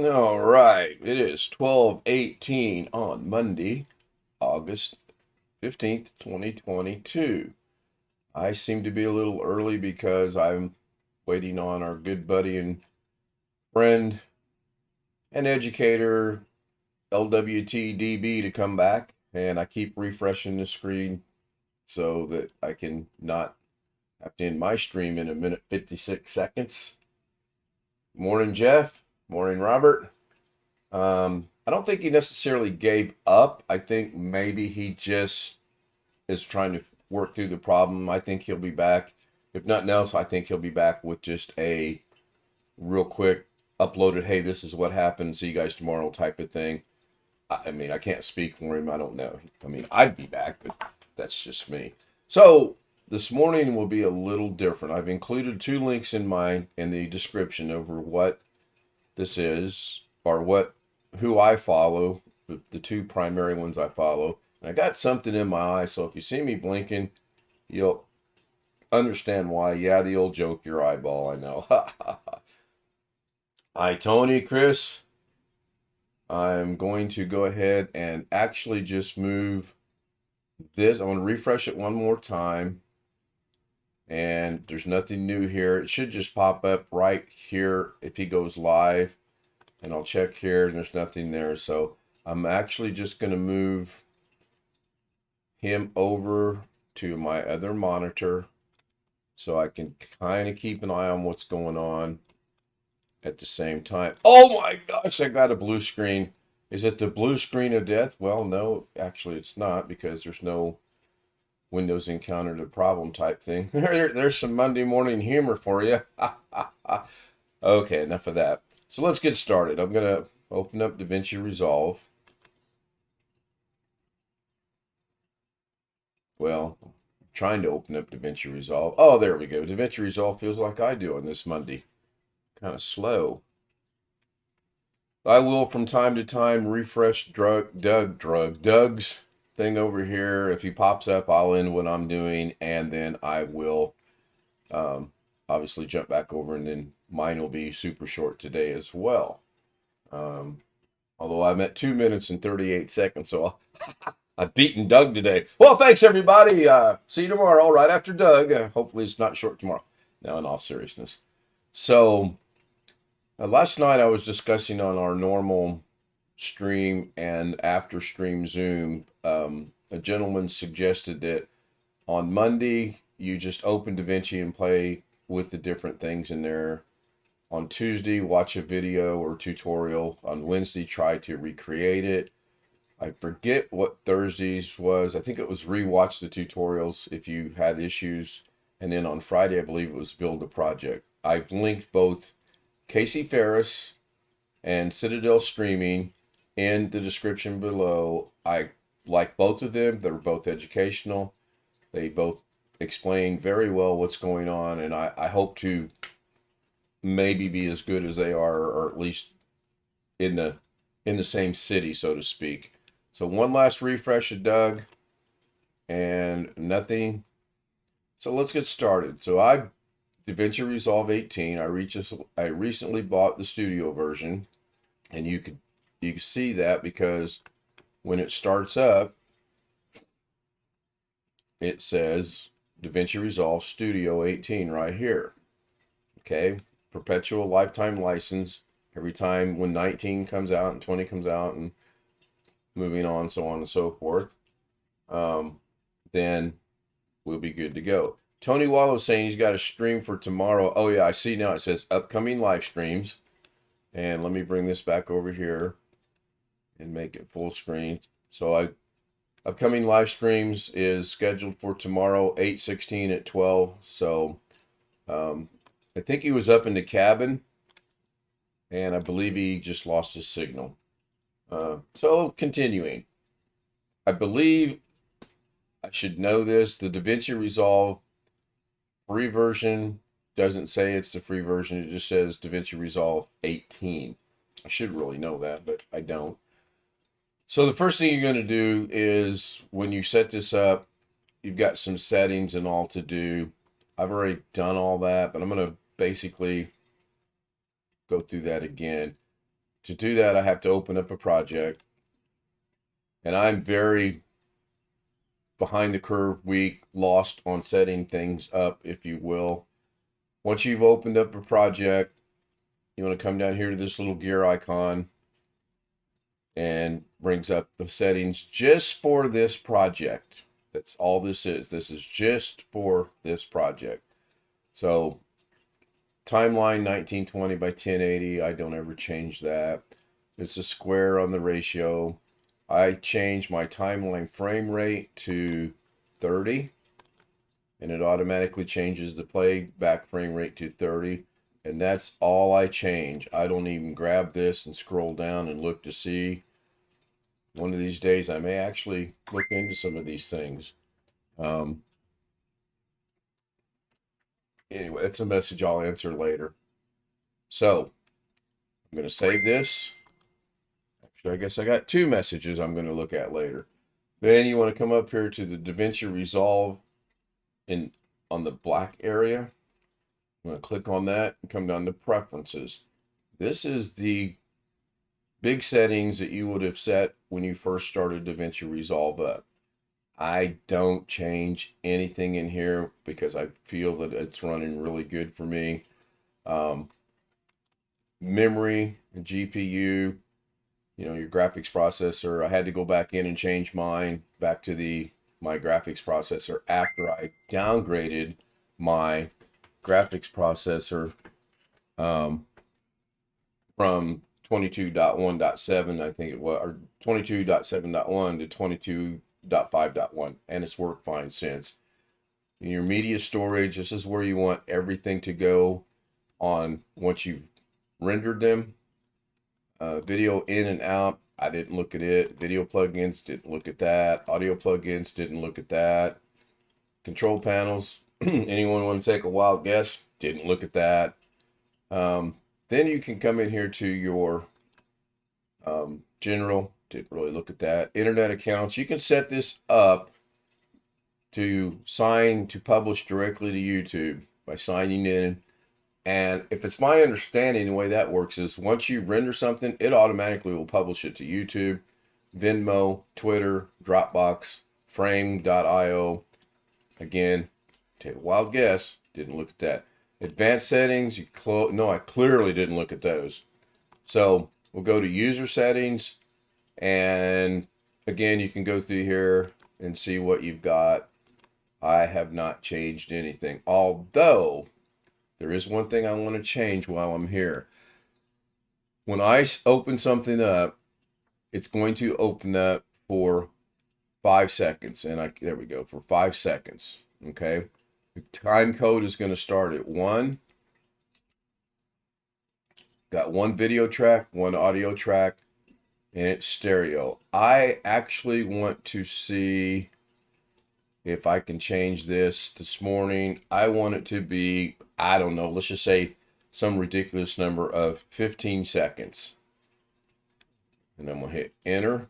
All right, it is 12:18 on Monday, August 15th, 2022. I seem to be a little early because I'm waiting on our good buddy and friend and educator LWTDB to come back, and I keep refreshing the screen so that I can not have to end my stream in a minute 56 seconds. Morning, Jeff. Morning, Robert. I don't think he necessarily gave up. I think maybe he just is trying to work through the problem. I think he'll be back. If nothing else, I think he'll be back with just a real quick uploaded, hey, this is what happened. See you guys tomorrow type of thing. I mean, I can't speak for him. I don't know. I mean, I'd be back, but that's just me. So this morning will be a little different. I've included two links in the description over what this is or who I follow, the two primary ones I follow. And I got something in my eye, so if you see me blinking, you'll understand why. Yeah, the old joke, your eyeball, I know. Hi, Tony, Chris. I'm going to go ahead and actually just move this. I want to refresh it one more time. And there's nothing new here. It should just pop up right here if he goes live. And I'll check here and there's nothing there. So I'm actually just going to move him over to my other monitor so I can kind of keep an eye on what's going on at the same time. Oh my gosh, I got a blue screen. Is it the blue screen of death? Well, no, actually it's not, because there's no Windows encountered a problem type thing. There's some Monday morning humor for you. Okay, enough of that. So let's get started. I'm going to open up Davinci Resolve. Well, I'm trying to open up Davinci Resolve. Oh, there we go. Davinci Resolve feels like I do on this Monday. Kind of slow. I will from time to time refresh Doug's thing over here. If he pops up, I'll end what I'm doing, and then I will obviously jump back over, and then mine will be super short today as well. Although I'm at 2 minutes and 38 seconds, so I've beaten Doug today. Well, thanks everybody. See you tomorrow, right after Doug. Hopefully it's not short tomorrow. No, in all seriousness. So last night I was discussing on our normal stream and after stream Zoom. A gentleman suggested that on Monday you just open DaVinci and play with the different things in there. On Tuesday, watch a video or tutorial. On Wednesday, try to recreate it. I forget what Thursdays was. I think it was rewatch the tutorials if you had issues. And then on Friday, I believe it was build a project. I've linked both Casey Ferris and Citadel Streaming in the description below. I like both of them. They're both educational. They both explain very well what's going on. And I hope to maybe be as good as they are, or at least in the same city, so to speak. So one last refresh of Doug and nothing. So let's get started. So Davinci Resolve 18. I recently bought the studio version, and you can see that because when it starts up, it says Davinci Resolve Studio 18 right here. Okay, perpetual lifetime license. Every time when 19 comes out and 20 comes out and moving on, so on and so forth, then we'll be good to go. Tony Wallow saying he's got a stream for tomorrow. Oh yeah, I see now it says upcoming live streams. And let me bring this back over here and make it full screen. So upcoming live streams is scheduled for tomorrow, 8/16 at 12. So I think he was up in the cabin, and I believe he just lost his signal. So continuing, I believe I should know this. The Davinci Resolve free version doesn't say it's the free version. It just says Davinci Resolve 18. I should really know that, but I don't. So the first thing you're going to do is when you set this up, you've got some settings and all to do. I've already done all that, but I'm going to basically go through that again. to do that, I have to open up a project. And I'm very behind the curve, weak, lost on setting things up, if you will. Once you've opened up a project, you want to come down here to this little gear icon and brings up the settings just for this project. That's all this is. This is just for this project. So timeline 1920 by 1080. I don't ever change that. It's a square on the ratio. I change my timeline frame rate to 30, and it automatically changes the playback frame rate to 30. And that's all I change. I don't even grab this and scroll down and look to see. One of these days, I may actually look into some of these things. Anyway, that's a message I'll answer later. So, I'm going to save this. Actually, I guess I got two messages I'm going to look at later. Then you want to come up here to the Davinci Resolve on the black area. I'm going to click on that and come down to Preferences. This is the big settings that you would have set when you first started Davinci Resolve up. I don't change anything in here because I feel that it's running really good for me. Memory and GPU, your graphics processor. I had to go back in and change mine back to my graphics processor after I downgraded my graphics processor from 22.1.7, I think it was, or 22.7.1 to 22.5.1, and it's worked fine since. In your media storage, this is where you want everything to go on once you've rendered them. Video in and out, I didn't look at it. Video plugins, didn't look at that. Audio plugins, didn't look at that. Control panels, anyone want to take a wild guess? Didn't look at that. Then you can come in here to your general, didn't really look at that. Internet accounts, you can set this up to publish directly to YouTube by signing in. And if it's my understanding, the way that works is once you render something, it automatically will publish it to YouTube, Venmo, Twitter, Dropbox, Frame.io. Again, take a wild guess, didn't look at that. Advanced settings, no, I clearly didn't look at those. So we'll go to user settings, and again, you can go through here and see what you've got. I have not changed anything, although there is one thing I want to change while I'm here. When I open something up, it's going to open up for 5 seconds, and there we go, for 5 seconds. Okay, the time code is going to start at 1. Got one video track, one audio track, and it's stereo. I actually want to see if I can change this morning. I want it to be, I don't know, let's just say some ridiculous number of 15 seconds. And I'm going to hit enter.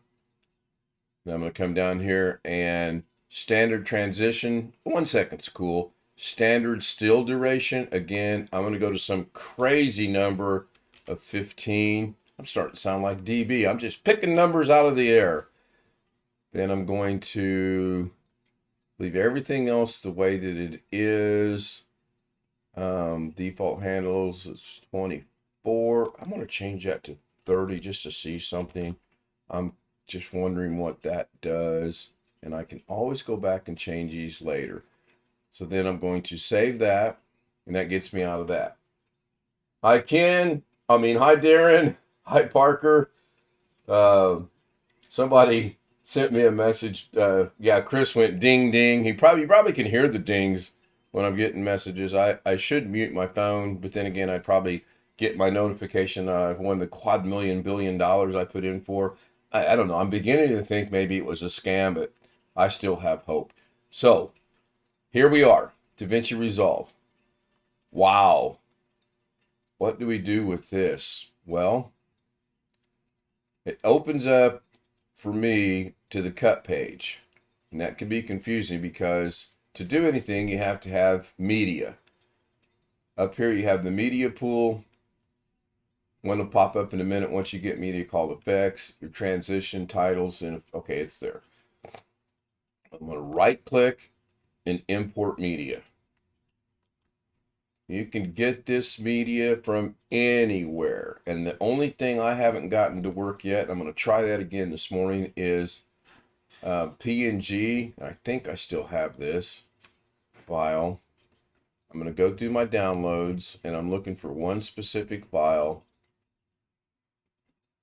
Then I'm going to come down here and standard transition, 1 second's cool. Standard still duration, again, I'm going to go to some crazy number of 15. I'm starting to sound like DB. I'm just picking numbers out of the air. Then I'm going to leave everything else the way that it is. Default handles is 24. I'm going to change that to 30 just to see something. I'm just wondering what that does. And I can always go back and change these later. So then I'm going to save that. And that gets me out of that. Hi, Ken. Hi, Darren. Hi, Parker. Somebody sent me a message. Yeah, Chris went ding, ding. You probably can hear the dings when I'm getting messages. I should mute my phone, but then again, I probably get my notification. I've won the $250 billion I put in for. I don't know. I'm beginning to think maybe it was a scam, but I still have hope. So here we are, Davinci Resolve. Wow. What do we do with this? Well, it opens up for me to the cut page. And that can be confusing because to do anything, you have to have media. Up here, you have the media pool. One will pop up in a minute once you get media called effects, your transition, titles, and okay, it's there. I'm going to right click and import media. You can get this media from anywhere. And the only thing I haven't gotten to work yet, I'm going to try that again this morning, is PNG. I think I still have this file. I'm going to go through my downloads, and I'm looking for one specific file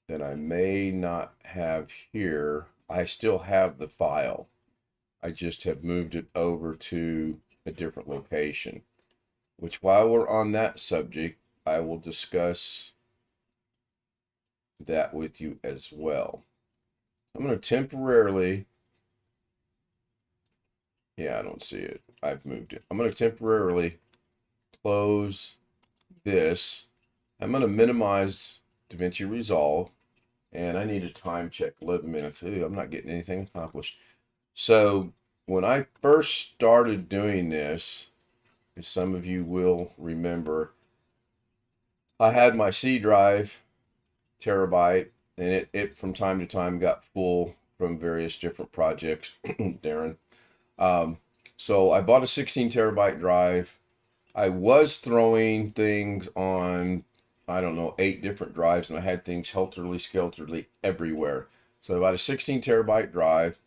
that I may not have here. I still have the file. I just have moved it over to a different location, which while we're on that subject, I will discuss that with you as well. I'm going to temporarily, yeah, I don't see it. I've moved it. I'm going to temporarily close this. I'm going to minimize Davinci Resolve, and I need a time check, 11 minutes. Ooh, I'm not getting anything accomplished. So when I first started doing this, as some of you will remember, I had my C drive, terabyte, and it from time to time got full from various different projects, Darren. So I bought a 16 terabyte drive. I was throwing things on, I don't know, 8 different drives, and I had things helterly-skelterly everywhere. So I bought a 16 terabyte drive,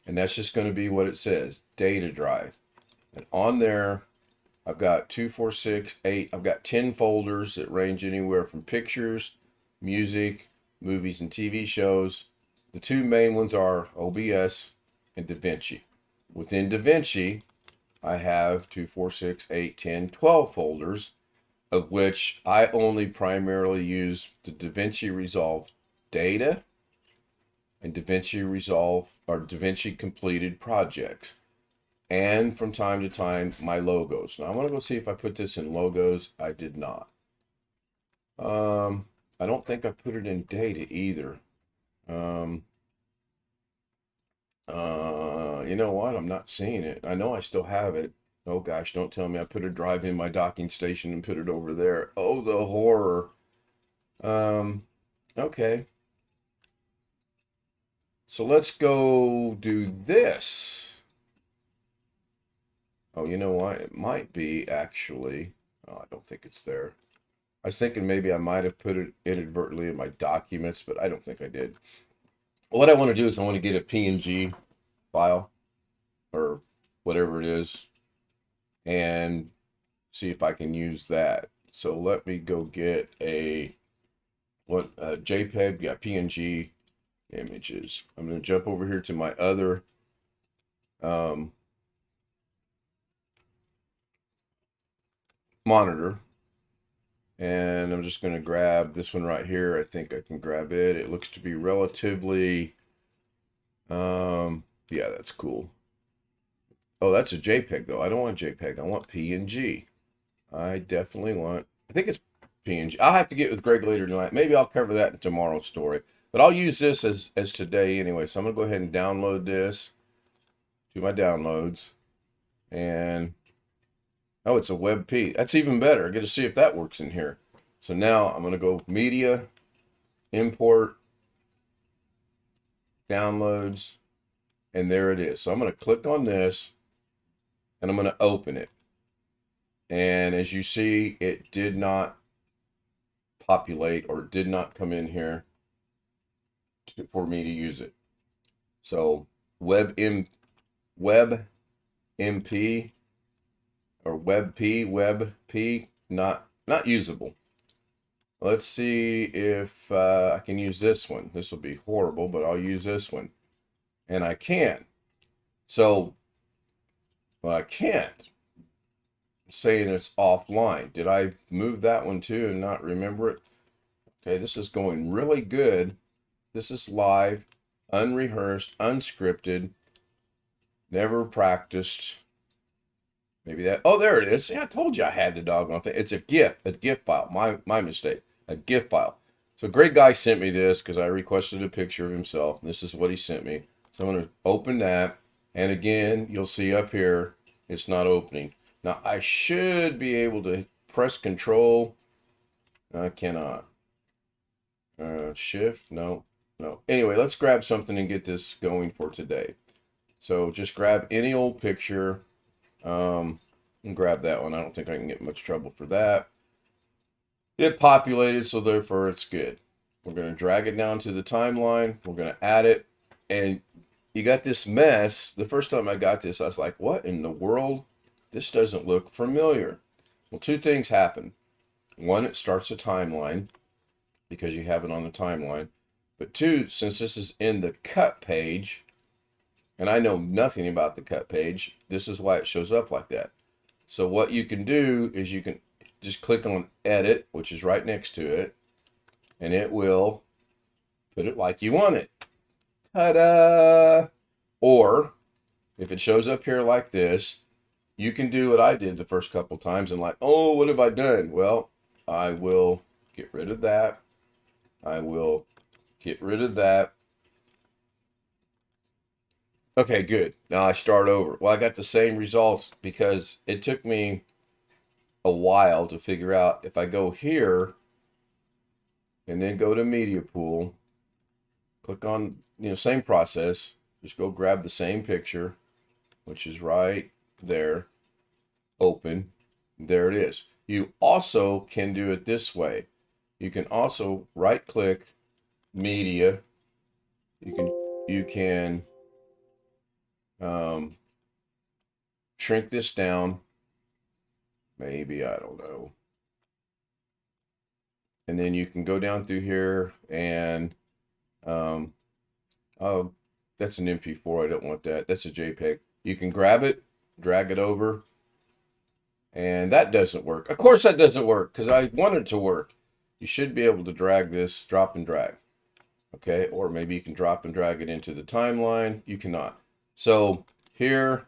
and that's just going to be what it says, data drive. And on there, I've got 2, 4, 6, 8. I've got 10 folders that range anywhere from pictures, music, movies, and TV shows. The 2 main ones are OBS and Davinci. Within Davinci, I have 2, 4, 6, 8, 10, 12 folders, of which I only primarily use the Davinci Resolve data and Davinci Resolve or Davinci completed projects. And from time to time, my logos. Now, I want to go see if I put this in logos. I did not. I don't think I put it in data either. You know what? I'm not seeing it. I know I still have it. Oh gosh, don't tell me I put a drive in my docking station and put it over there. Oh, the horror. Okay. So let's go do this. Oh, you know what? It might be actually. Oh, I don't think it's there. I was thinking maybe I might have put it inadvertently in my documents, but I don't think I did. What I want to do is I want to get a PNG file or whatever it is and see if I can use that. So let me go get a JPEG, yeah, PNG images. I'm going to jump over here to my other monitor, and I'm just going to grab this one right here. I think I can grab it. It looks to be relatively, yeah, that's cool. Oh, that's a JPEG though. I don't want JPEG. I want PNG. I definitely want, I think it's PNG. I'll have to get with Greg later tonight. Maybe I'll cover that in tomorrow's story. But I'll use this as today anyway. So I'm going to go ahead and download this to my downloads. And, oh, it's a WebP. That's even better. I get to see if that works in here. So now I'm going to go Media, Import, Downloads, and there it is. So I'm going to click on this, and I'm going to open it. And as you see, it did not populate or did not come in here for me to use it. So WebMP or WebP, not usable. Let's see if I can use this one. This will be horrible, but I'll use this one. And I can. So, well, I can't. Saying it's offline. Did I move that one too and not remember it? Okay, this is going really good. This is live, unrehearsed, unscripted, never practiced. Maybe that, oh, there it is. See, I told you I had the doggone thing. It's a GIF file. My mistake, a GIF file. So great guy sent me this because I requested a picture of himself. This is what he sent me. So I'm going to open that. And again, you'll see up here, it's not opening. Now, I should be able to press Control. I cannot. Shift, no. Anyway, let's grab something and get this going for today. So just grab any old picture, and grab that one. I don't think I can get much trouble for that. It populated, so therefore it's good. We're going to drag it down to the timeline. We're going to add it. And you got this mess. The first time I got this, I was like, what in the world? This doesn't look familiar. Well, two things happen. One, it starts a timeline because you have it on the timeline. But two, since this is in the cut page, and I know nothing about the cut page, this is why it shows up like that. So what you can do is you can just click on edit, which is right next to it, and it will put it like you want it. Ta-da! Or if it shows up here like this, you can do what I did the first couple times and like, oh, what have I done? Well, I will get rid of that. I will get rid of that. Okay, good. Now I start over. Well, I got the same results because it took me a while to figure out if I go here and then go to media pool, click on, same process, just go grab the same picture, which is right there, open, there it is. You also can do it this way. You can also right click media. You can shrink this down. Maybe, I don't know. And then you can go down through here and, oh, that's an MP4. I don't want that. That's a JPEG. You can grab it, drag it over, and that doesn't work. Of course that doesn't work because I want it to work. You should be able to drag this, drop and drag. Okay, or maybe you can drop and drag it into the timeline. You cannot. So here,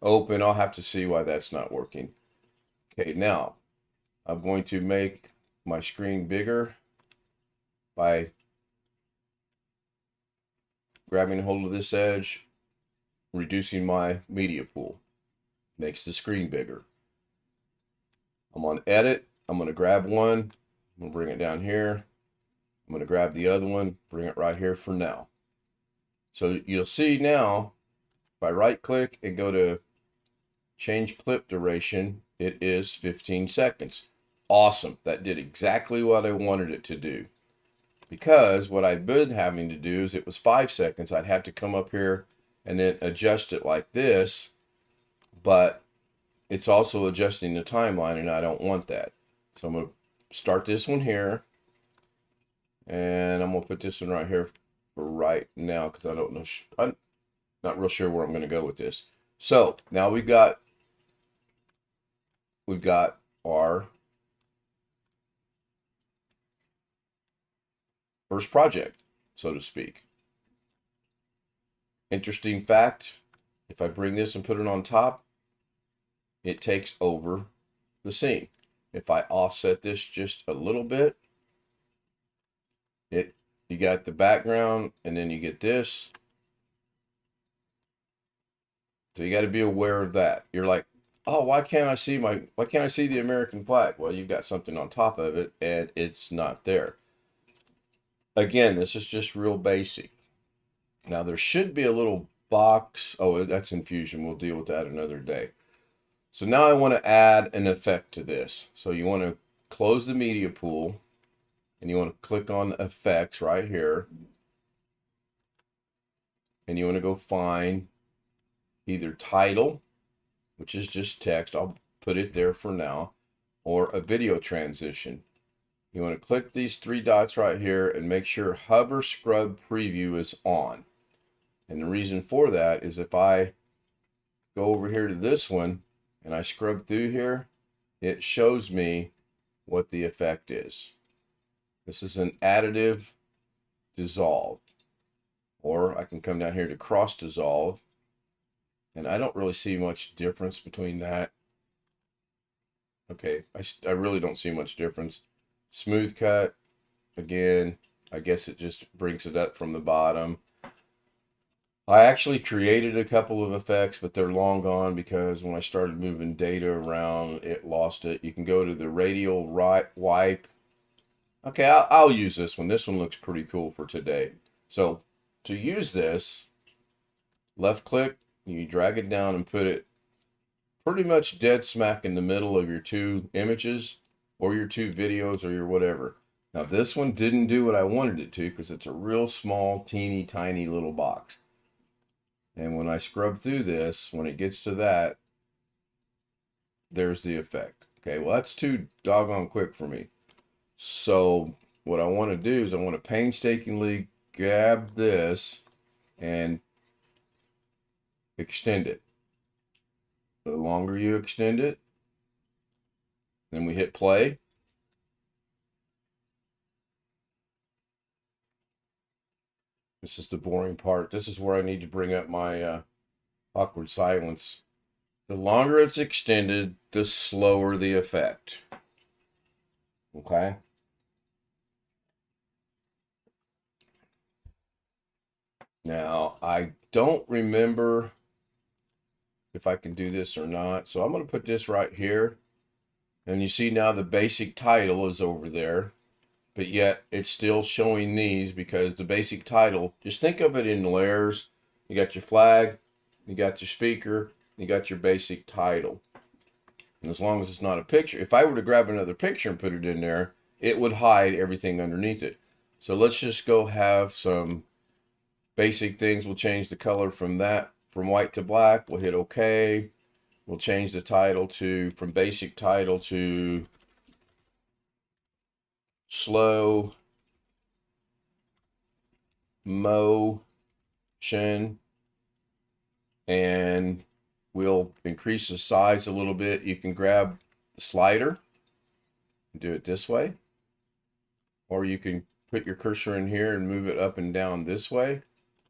open, I'll have to see why that's not working. Okay, now I'm going to make my screen bigger by grabbing hold of this edge, reducing my media pool. Makes the screen bigger. I'm on edit. I'm going to grab one. I'm going to bring it down here. I'm going to grab the other one, bring it right here for now. So you'll see now, if I right click and go to change clip duration, it is 15 seconds. Awesome. That did exactly what I wanted it to do. Because what I've been having to do is it was 5 seconds. I'd have to come up here and then adjust it like this. But it's also adjusting the timeline and I don't want that. So I'm going to start this one here. And I'm going to put this one right here for right now because I don't know. I'm not real sure where I'm going to go with this. So now we've got our first project, so to speak. Interesting fact, if I bring this and put it on top, it takes over the scene. If I offset this just a little bit, you got the background and then you get this. So you got to be aware of that. You're like, oh, why can't I see the American flag? Well, you've got something on top of it and it's not there. Again, this is just real basic. Now there should be a little box. Oh, that's infusion. We'll deal with that another day. So now I want to add an effect to this. So you want to close the media pool and you want to click on effects right here. And you want to go find either title, which is just text. I'll put it there for now, or a video transition. You want to click these three dots right here and make sure hover scrub preview is on. And the reason for that is if I go over here to this one and I scrub through here, it shows me what the effect is. This is an additive dissolve. Or I can come down here to cross dissolve. And I don't really see much difference between that. Okay, I really don't see much difference. Smooth cut, again, I guess it just brings it up from the bottom. I actually created a couple of effects, but they're long gone because when I started moving data around, it lost it. You can go to the radial right wipe. Okay, I'll use this one. This one looks pretty cool for today. So to use this, left click, you drag it down and put it pretty much dead smack in the middle of your two images or your two videos or your whatever. Now this one didn't do what I wanted it to because it's a real small, teeny, tiny little box. And when I scrub through this, when it gets to that, there's the effect. Okay, well that's too doggone quick for me. So what I want to do is I want to painstakingly grab this and extend it. The longer you extend it, then we hit play. This is the boring part. This is where I need to bring up my awkward silence. The longer it's extended, the slower the effect. Okay? Now, I don't remember if I can do this or not. So I'm going to put this right here. And you see now the basic title is over there. But yet it's still showing these because the basic title, just think of it in layers. You got your flag, you got your speaker, you got your basic title. And as long as it's not a picture, if I were to grab another picture and put it in there, it would hide everything underneath it. So let's just go have some basic things. We'll change the color from white to black. We'll hit OK. We'll change the title from basic title to slow motion, and we'll increase the size a little bit. You can grab the slider and do it this way, or you can put your cursor in here and move it up and down this way,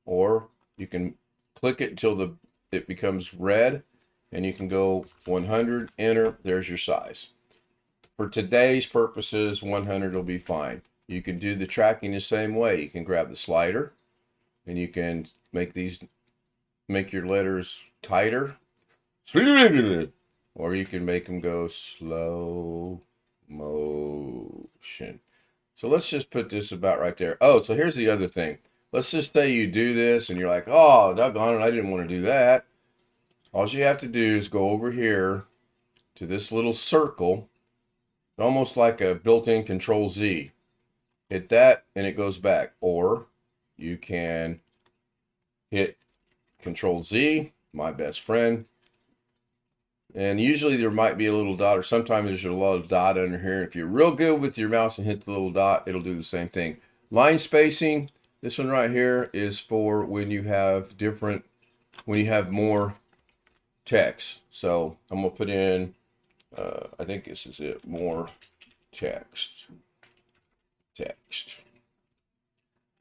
or you can click it until it becomes red, and you can go 100, enter, there's your size. For today's purposes, 100 will be fine. You can do the tracking the same way. You can grab the slider and you can make your letters tighter, or you can make them go slow motion. So let's just put this about right there. Oh, so here's the other thing. Let's just say you do this and you're like, oh, doggone it, I didn't want to do that. All you have to do is go over here to this little circle, almost like a built-in Control Z. Hit that and it goes back. Or you can hit Control Z, my best friend. And usually there might be a little dot, or sometimes there's a lot of dot under here. If you're real good with your mouse and hit the little dot, it'll do the same thing. Line spacing, this one right here is for when you have more text. So I'm gonna put in, I think this is it, more text. Then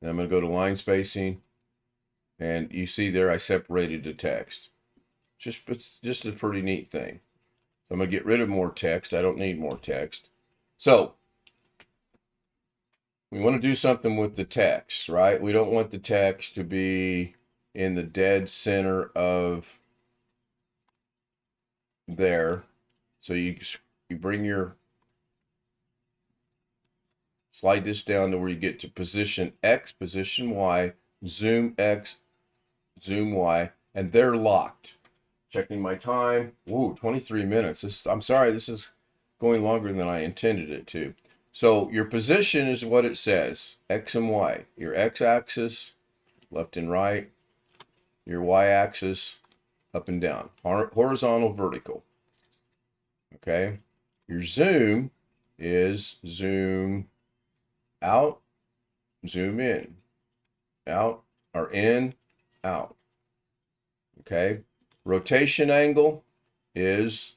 I'm gonna go to line spacing, and you see there I separated the text. It's just a pretty neat thing. So I'm going to get rid of more text. I don't need more text. So we want to do something with the text, right? We don't want the text to be in the dead center of there. So you slide this down to where you get to position X, position Y, zoom X, zoom Y, and they're locked. Checking my time. Whoa, 23 minutes. I'm sorry, this is going longer than I intended it to. So your position is what it says, X and Y. Your X-axis, left and right. Your Y-axis, up and down. Horizontal, vertical. Okay. Your zoom is zoom out, zoom in. Out, or in, out. Okay. Rotation angle is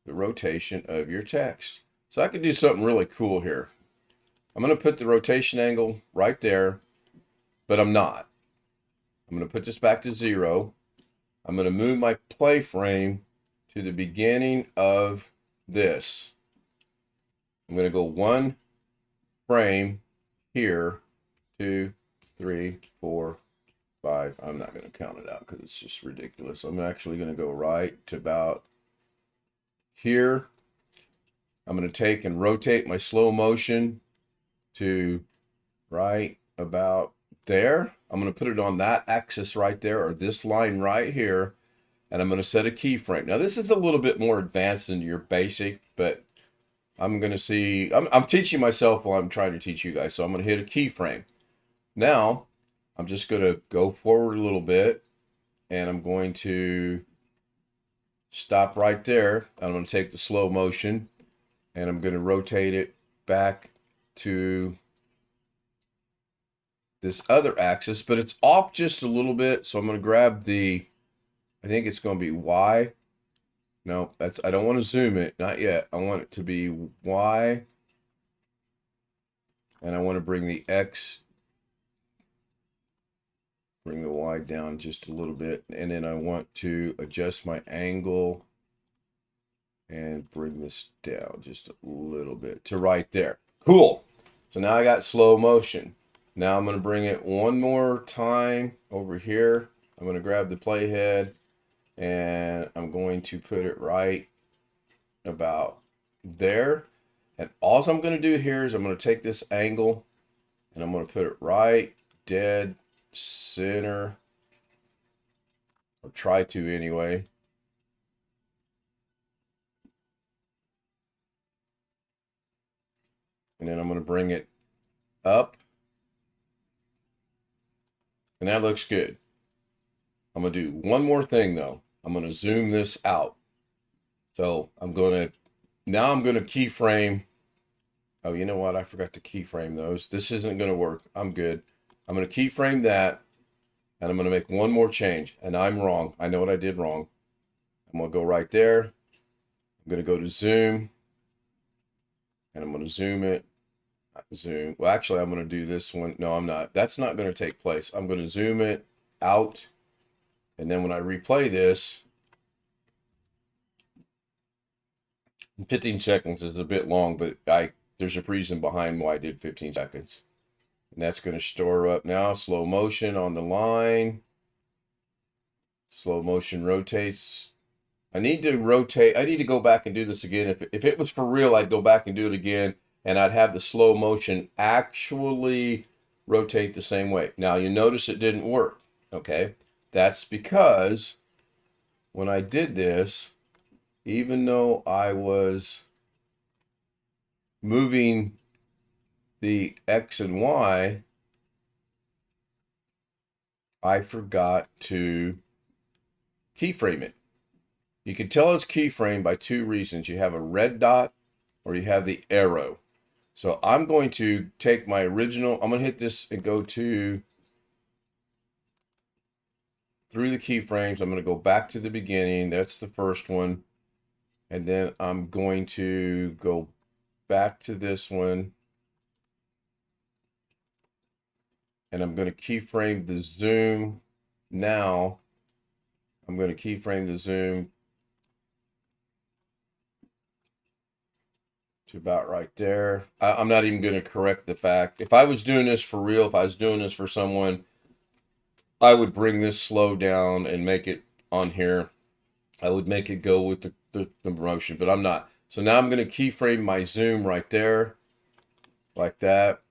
the rotation of your text. So I could do something really cool here. I'm going to put the rotation angle right there, but I'm not. I'm going to put this back to 0. I'm going to move my play frame to the beginning of this. I'm going to go 1 frame here, 2, 3, 4, 5. I'm not going to count it out because it's just ridiculous. I'm actually going to go right to about here. I'm going to take and rotate my slow motion to right about there. I'm going to put it on that axis right there, or this line right here, and I'm going to set a keyframe. Now this is a little bit more advanced than your basic, but I'm going to see, I'm teaching myself while I'm trying to teach you guys. So I'm going to hit a keyframe. Now I'm just going to go forward a little bit, and I'm going to stop right there. I'm going to take the slow motion, and I'm going to rotate it back to this other axis, but it's off just a little bit. So I'm going to grab the, I think it's going to be Y. No, I don't want to zoom it, not yet. I want it to be Y, and I want to bring the X, bring the Y down just a little bit, and then I want to adjust my angle and bring this down just a little bit to right there. Cool. So now I got slow motion. Now I'm going to bring it one more time over here. I'm going to grab the playhead, and I'm going to put it right about there. And all I'm going to do here is I'm going to take this angle, and I'm going to put it right dead center, or try to anyway. And then I'm going to bring it up, and that looks good. I'm going to do one more thing though. I'm going to zoom this out. So I'm going to keyframe. Oh, you know what? I forgot to keyframe those. This isn't going to work. I'm good. I'm going to keyframe that, and I'm going to make one more change. And I'm wrong. I know what I did wrong. I'm going to go right there. I'm going to go to zoom, and I'm going to zoom it. Zoom. Well, actually, I'm going to do this one. No, I'm not. That's not going to take place. I'm going to zoom it out, and then when I replay this, 15 seconds is a bit long, but there's a reason behind why I did 15 seconds. And that's going to store up now. Slow motion on the line. Slow motion rotates. I need to rotate. I need to go back and do this again. If it was for real, I'd go back and do it again, and I'd have the slow motion actually rotate the same way. Now you notice it didn't work. Okay, that's because when I did this, even though I was moving the X and Y, I forgot to keyframe it. You can tell it's keyframed by two reasons. You have a red dot, or you have the arrow. So I'm going to take my original, I'm going to hit this and go to through the keyframes. I'm going to go back to the beginning. That's the first one. And then I'm going to go back to this one. And I'm going to keyframe the zoom. Now I'm going to keyframe the zoom to about right there. I'm not even going to correct the fact. If I was doing this for real, if I was doing this for someone, I would bring this slow down and make it on here. I would make it go with the motion, but I'm not. So now I'm going to keyframe my zoom right there, like that.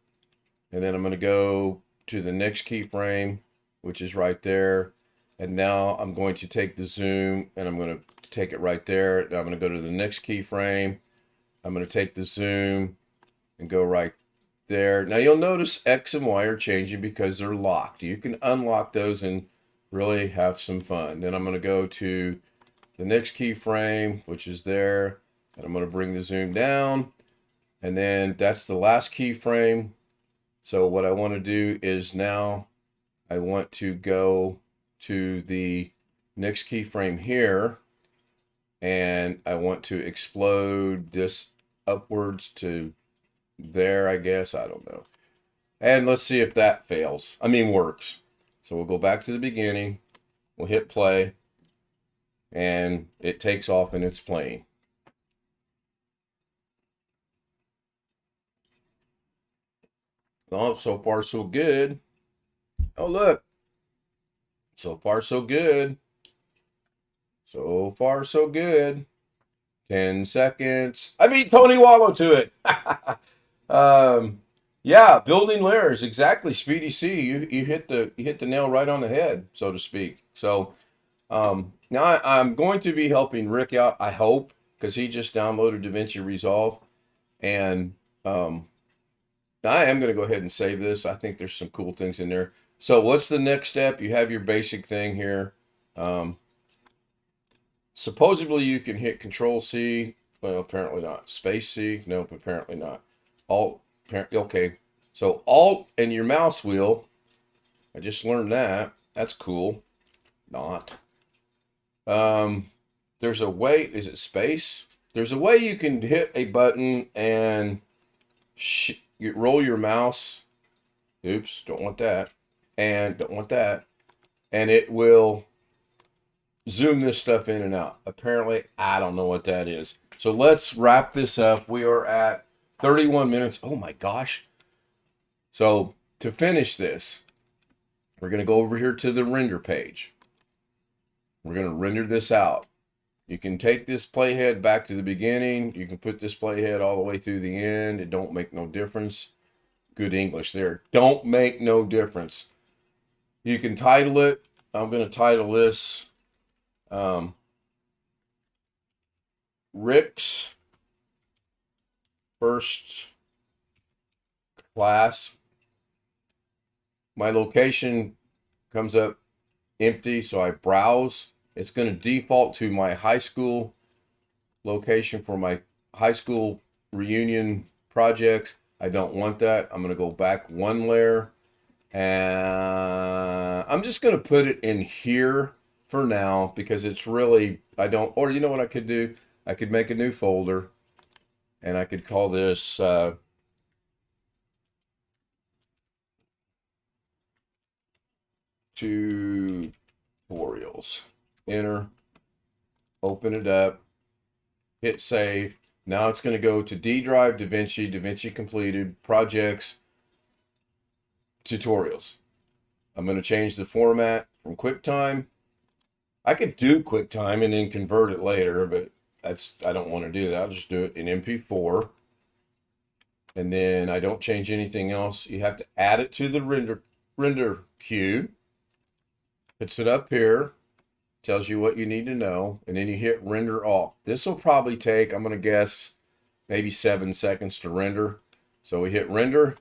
And then I'm going to go to the next keyframe, which is right there. And now I'm going to take the zoom, and I'm going to take it right there. Now I'm going to go to the next keyframe. I'm going to take the zoom and go right there. Now you'll notice X and Y are changing because they're locked. You can unlock those and really have some fun. Then I'm going to go to the next keyframe, which is there, and I'm going to bring the zoom down, and then that's the last keyframe. So what I want to do is now I want to go to the next keyframe here, and I want to explode this upwards to there, I guess. I don't know. And let's see if that fails. I mean, works. So we'll go back to the beginning. We'll hit play, and it takes off and it's playing. Oh, so far so good. Oh, look. So far so good. So far so good. 10 seconds. I beat Tony Wallow to it. Yeah, building layers. Exactly. Speedy C. You hit the nail right on the head, so to speak. So now I'm going to be helping Rick out, I hope, because he just downloaded Davinci Resolve. And I am going to go ahead and save this. I think there's some cool things in there. So what's the next step? You have your basic thing here. Supposedly you can hit Control C. Well, apparently not. Space C. Nope, apparently not. Alt. Okay. So Alt and your mouse wheel. I just learned that. That's cool. Not. There's a way. Is it space? There's a way you can hit a button and you roll your mouse. Oops, don't want that. And don't want that. And it will zoom this stuff in and out. Apparently, I don't know what that is. So let's wrap this up. We are at 31 minutes. Oh my gosh. So to finish this, we're going to go over here to the render page. We're going to render this out. You can take this playhead back to the beginning. You can put this playhead all the way through the end. It don't make no difference. Good English there. Don't make no difference. You can title it. I'm going to title this Rick's First Class. My location comes up empty, so I browse. It's going to default to my high school location for my high school reunion projects. I don't want that. I'm going to go back one layer, and I'm just going to put it in here for now because it's really, I don't, or you know what I could do? I could make a new folder and I could call this tutorials. Enter, open it up, hit save. Now it's going to go to D drive, Davinci completed, projects, tutorials. I'm going to change the format from QuickTime. I could do QuickTime and then convert it later, but I don't want to do that. I'll just do it in MP4. And then I don't change anything else. You have to add it to the render queue. Puts it up here. Tells you what you need to know. And then you hit render all. This will probably take, I'm going to guess, maybe 7 seconds to render. So we hit render.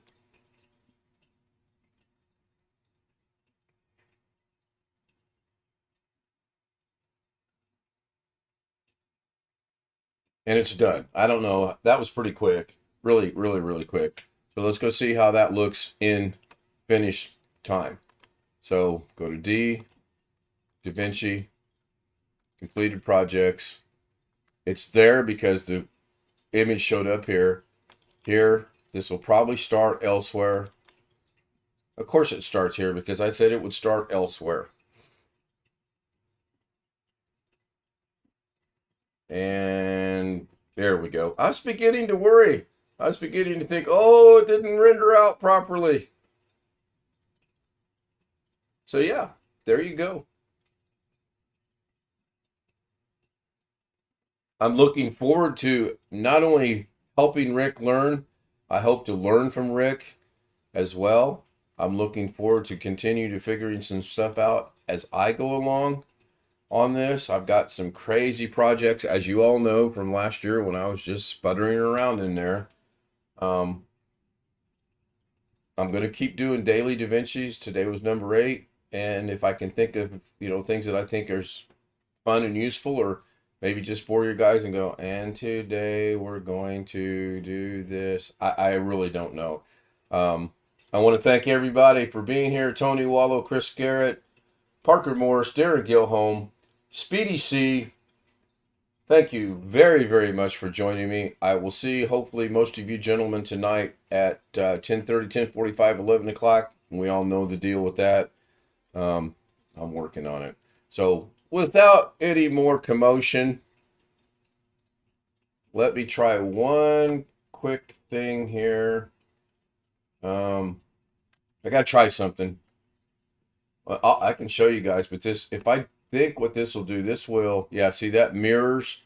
And it's done. I don't know. That was pretty quick. Really, really, really quick. So let's go see how that looks in finished time. So go to D, Davinci, completed projects. It's there because the image showed up here. Here, this will probably start elsewhere. Of course it starts here because I said it would start elsewhere. And there we go. I was beginning to worry. I was beginning to think, oh, it didn't render out properly. So yeah, there you go. I'm looking forward to not only helping Rick learn, I hope to learn from Rick as well. I'm looking forward to continue to figuring some stuff out as I go along on this. I've got some crazy projects, as you all know from last year when I was just sputtering around in there. I'm going to keep doing daily DaVincis. Today was number 8. And if I can think of, things that I think are fun and useful, or maybe just bore your guys and go, and today we're going to do this. I really don't know. I want to thank everybody for being here. Tony Wallow, Chris Garrett, Parker Morris, Darren Gilholm, Speedy C. Thank you very, very much for joining me. I will see, hopefully, most of you gentlemen tonight at 10:30, 10:45, 11 o'clock. We all know the deal with that. I'm working on it. So without any more commotion, let me try one quick thing here. I got to try something. I can show you guys, but this, if I think what this will do, this will, yeah, see that mirrors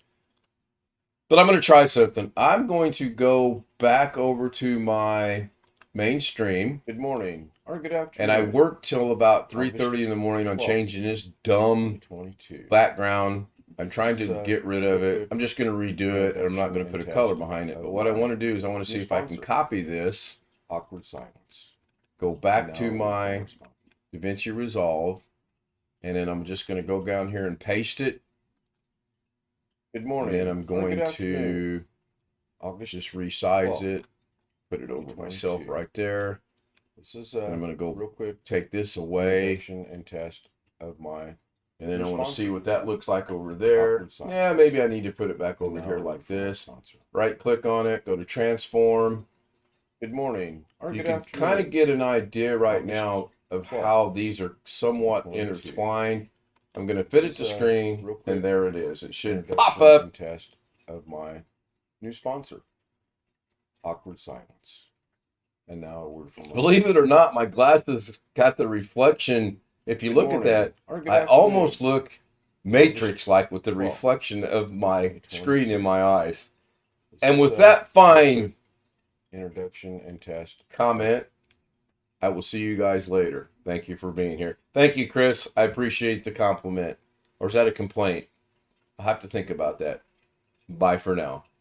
But I'm going to try something. I'm going to go back over to my main stream. Good morning or good afternoon. And I worked till about 3:30 in the morning on changing this dumb background. I'm trying to get rid of it. I'm just going to redo it, and I'm not going to put a color behind it. But what I want to do is I want to see if I can copy this. Awkward silence. Go back to my Davinci Resolve, and then I'm just going to go down here and paste it. Good morning. And then I'm going to just resize it, put it over myself right there. This is I'm going to go real quick, take this away and test of my. And then I want to see what that looks like over there. Yeah, maybe I need to put it back over here like this. Right click on it, go to transform. Good morning. You can kind of get an idea right now of how these are somewhat intertwined. I'm going to fit it to screen, and there it is. It should pop up. Test of my new sponsor, Awkward Silence. And now a word from. Believe it or not, my glasses got the reflection. If you look at that, I almost look Matrix-like with the reflection of my screen in my eyes. And with that fine introduction and test comment, I will see you guys later. Thank you for being here. Thank you, Chris. I appreciate the compliment. Or is that a complaint? I'll have to think about that. Bye for now.